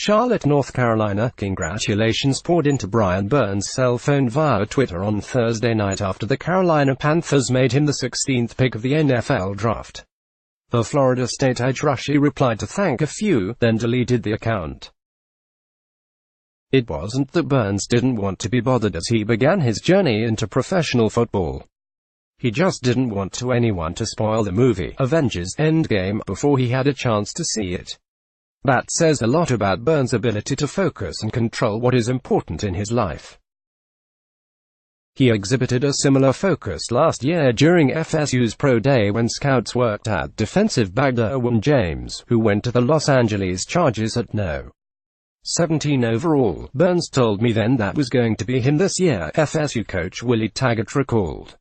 Charlotte, North Carolina. Congratulations poured into Brian Burns' cell phone via Twitter on Thursday night after the Carolina Panthers made him the 16th pick of the NFL draft. The Florida State edge rusher replied to thank a few, then deleted the account. It wasn't that Burns didn't want to be bothered as he began his journey into professional football. He just didn't want anyone to spoil the movie Avengers Endgame before he had a chance to see it. That says a lot about Burns' ability to focus and control what is important in his life. He exhibited a similar focus last year during FSU's Pro Day when scouts worked at defensive back Derwin James, who went to the Los Angeles Chargers at No. 17 overall. Burns told me then that was going to be him this year, FSU coach Willie Taggart recalled.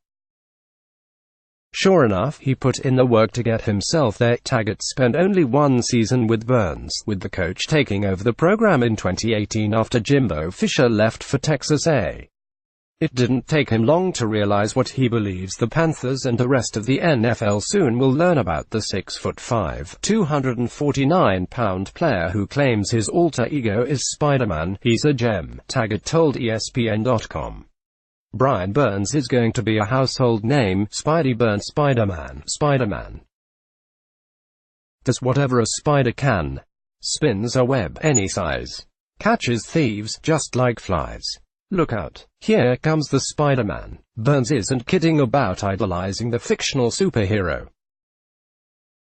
Sure enough, he put in the work to get himself there. Taggart spent only one season with Burns, with the coach taking over the program in 2018 after Jimbo Fisher left for Texas A. It didn't take him long to realize what he believes the Panthers and the rest of the NFL soon will learn about the 6'5", 249-pound player who claims his alter ego is Spider-Man. He's a gem, Taggart told ESPN.com. Brian Burns is going to be a household name. Spidey Burns, Spider-Man, Spider-Man. Does whatever a spider can. Spins a web any size. Catches thieves just like flies. Look out, here comes the Spider-Man. Burns isn't kidding about idolizing the fictional superhero.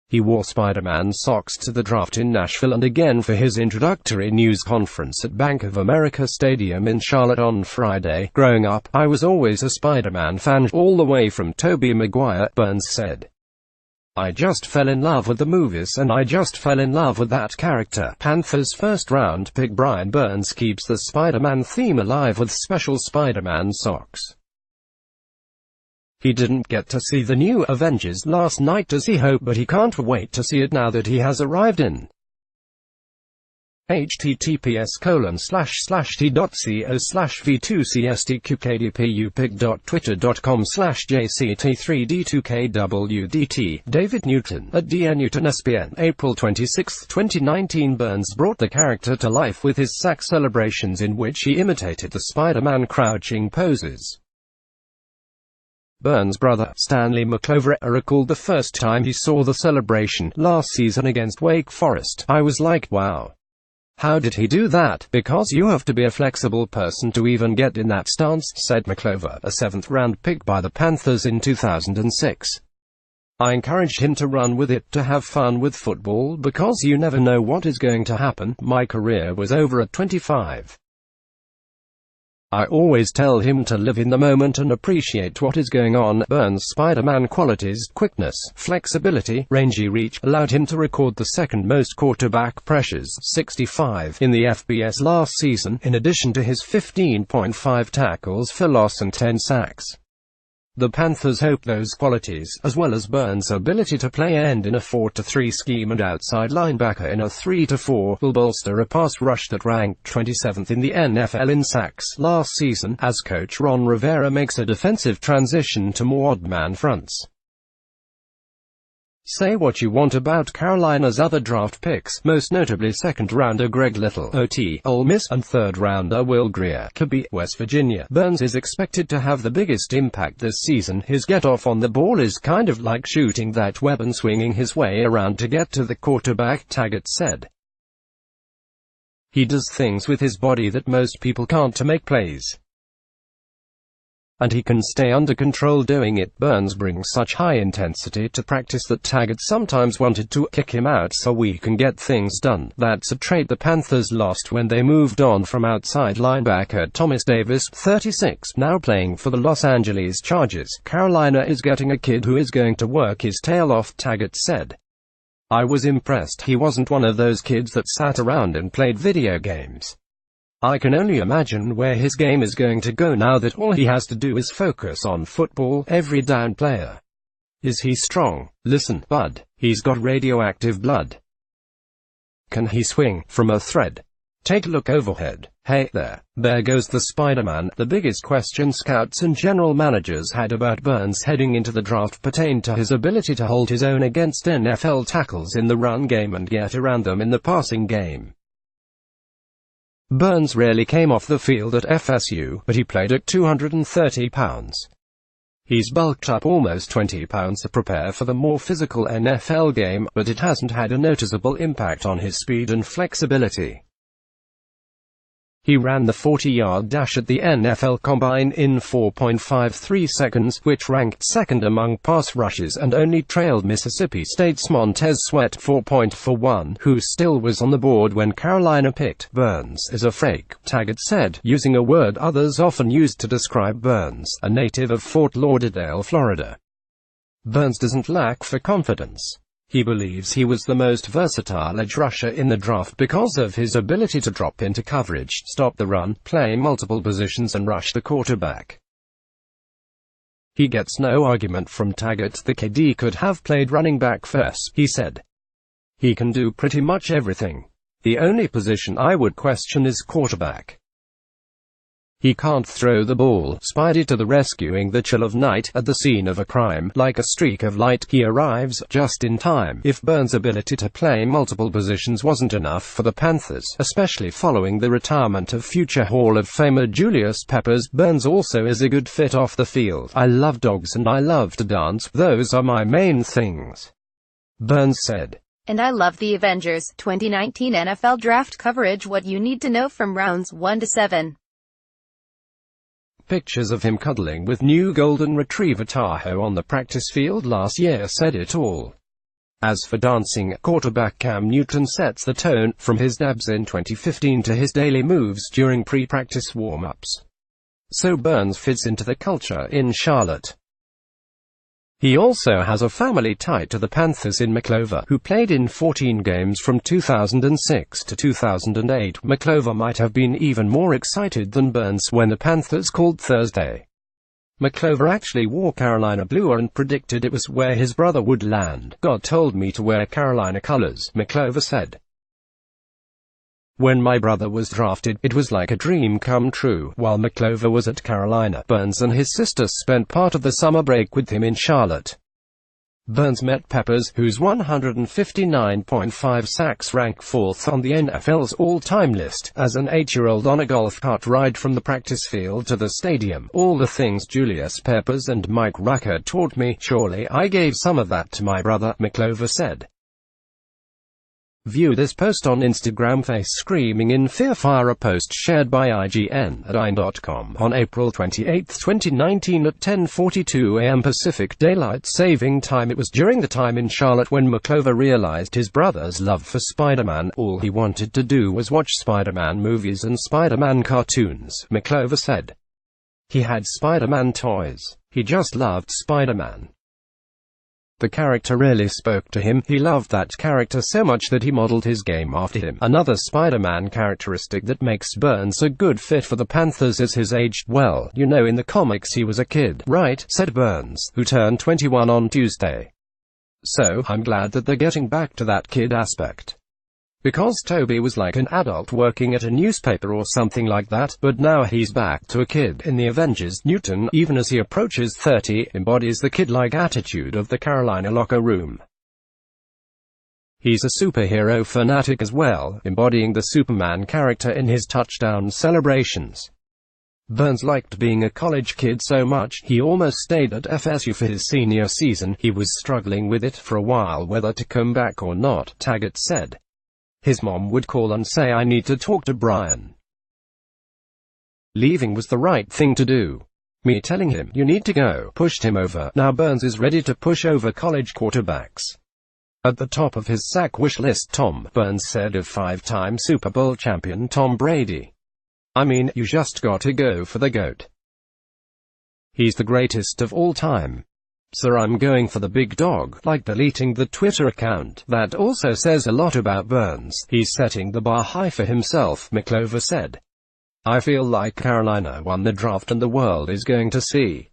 He wore Spider-Man socks to the draft in Nashville and again for his introductory news conference at Bank of America Stadium in Charlotte on Friday. Growing up, I was always a Spider-Man fan, all the way from Tobey Maguire, Burns said. I just fell in love with the movies and I just fell in love with that character. Panthers first-round pick Brian Burns keeps the Spider-Man theme alive with special Spider-Man socks. He didn't get to see the new Avengers last night as he hoped, but he can't wait to see it now that he has arrived in https://t.co/v2csdqkdpic.twitter.com/jct3d2kwdt. David Newton, at DNewtonSPN, April 26, 2019. Burns brought the character to life with his sack celebrations in which he imitated the Spider-Man crouching poses. Burns' brother, Stanley McClover, recalled the first time he saw the celebration, last season against Wake Forest. I was like, wow. How did he do that? Because you have to be a flexible person to even get in that stance, said McClover, a 7th-round pick by the Panthers in 2006. I encouraged him to run with it, to have fun with football, because you never know what is going to happen. My career was over at 25. I always tell him to live in the moment and appreciate what is going on. Burns' Spider-Man qualities, quickness, flexibility, rangy reach, allowed him to record the second most quarterback pressures, 65, in the FBS last season, in addition to his 15.5 tackles for loss and 10 sacks. The Panthers hope those qualities, as well as Burns' ability to play end in a 4-3 scheme and outside linebacker in a 3-4, will bolster a pass rush that ranked 27th in the NFL in sacks last season, as coach Ron Rivera makes a defensive transition to more odd-man fronts. Say what you want about Carolina's other draft picks, most notably second-rounder Greg Little, OT, Ole Miss, and third-rounder Will Grier, KB, West Virginia. Burns is expected to have the biggest impact this season. His get-off on the ball is kind of like shooting that weapon, swinging his way around to get to the quarterback, Taggart said. He does things with his body that most people can't to make plays. And he can stay under control doing it. Burns brings such high intensity to practice that Taggart sometimes wanted to kick him out so we can get things done. That's a trait the Panthers lost when they moved on from outside linebacker Thomas Davis, 36, now playing for the Los Angeles Chargers. Carolina is getting a kid who is going to work his tail off, Taggart said. I was impressed. He wasn't one of those kids that sat around and played video games. I can only imagine where his game is going to go now that all he has to do is focus on football. Every down player. Is he strong? Listen, bud, he's got radioactive blood. Can he swing from a thread? Take a look overhead. Hey there goes the Spider-Man. The biggest question scouts and general managers had about Burns heading into the draft pertained to his ability to hold his own against NFL tackles in the run game and get around them in the passing game. Burns rarely came off the field at FSU, but he played at 230 pounds. He's bulked up almost 20 pounds to prepare for the more physical NFL game, but it hasn't had a noticeable impact on his speed and flexibility. He ran the 40-yard dash at the NFL Combine in 4.53 seconds, which ranked second among pass rushes and only trailed Mississippi State's Montez Sweat 4.41, who still was on the board when Carolina picked. Burns is a fake, Taggart said, using a word others often used to describe Burns, a native of Fort Lauderdale, Florida. Burns doesn't lack for confidence. He believes he was the most versatile edge rusher in the draft because of his ability to drop into coverage, stop the run, play multiple positions and rush the quarterback. He gets no argument from Taggart. The KD could have played running back first, he said. He can do pretty much everything. The only position I would question is quarterback. He can't throw the ball. Spidey to the rescuing the chill of night at the scene of a crime. Like a streak of light, he arrives just in time. If Burns' ability to play multiple positions wasn't enough for the Panthers, especially following the retirement of future Hall of Famer Julius Peppers, Burns also is a good fit off the field. I love dogs and I love to dance. Those are my main things, Burns said. And I love the Avengers. 2019 NFL Draft coverage. What you need to know from rounds 1 to 7. Pictures of him cuddling with new golden retriever Tahoe on the practice field last year said it all. As for dancing, quarterback Cam Newton sets the tone, from his dabs in 2015 to his daily moves during pre-practice warm-ups. So Burns fits into the culture in Charlotte. He also has a family tied to the Panthers in McClover, who played in 14 games from 2006 to 2008. McClover might have been even more excited than Burns when the Panthers called Thursday. McClover actually wore Carolina blue and predicted it was where his brother would land. God told me to wear Carolina colors, McClover said. When my brother was drafted, it was like a dream come true. While McClover was at Carolina, Burns and his sister spent part of the summer break with him in Charlotte. Burns met Peppers, whose 159.5 sacks rank 4th on the NFL's all-time list, as an 8-year-old on a golf cart ride from the practice field to the stadium. All the things Julius Peppers and Mike Rucker taught me, surely I gave some of that to my brother, McClover said. View this post on Instagram. Face screaming in fear. Fire. A post shared by IGN at IGN.com on April 28, 2019 at 10:42 a.m. Pacific Daylight Saving Time. It was during the time in Charlotte when McClover realized his brother's love for Spider-Man. All he wanted to do was watch Spider-Man movies and Spider-Man cartoons, McClover said. He had Spider-Man toys. He just loved Spider-Man. The character really spoke to him. He loved that character so much that he modeled his game after him. Another Spider-Man characteristic that makes Burns a good fit for the Panthers is his age. Well, you know, in the comics he was a kid, right? Said Burns, who turned 21 on Tuesday. So, I'm glad that they're getting back to that kid aspect. Because Toby was like an adult working at a newspaper or something like that, but now he's back to a kid in the Avengers. Newton, even as he approaches 30, embodies the kid-like attitude of the Carolina locker room. He's a superhero fanatic as well, embodying the Superman character in his touchdown celebrations. Burns liked being a college kid so much, he almost stayed at FSU for his senior season. He was struggling with it for a while whether to come back or not, Taggart said. His mom would call and say, I need to talk to Brian. Leaving was the right thing to do. Me telling him, you need to go, pushed him over. Now Burns is ready to push over college quarterbacks. At the top of his sack wish list, Tom, Burns said of 5-time Super Bowl champion Tom Brady. I mean, you just gotta go for the GOAT. He's the greatest of all time. So I'm going for the big dog, like deleting the Twitter account. That also says a lot about Burns. He's setting the bar high for himself, McClover said. I feel like Carolina won the draft and the world is going to see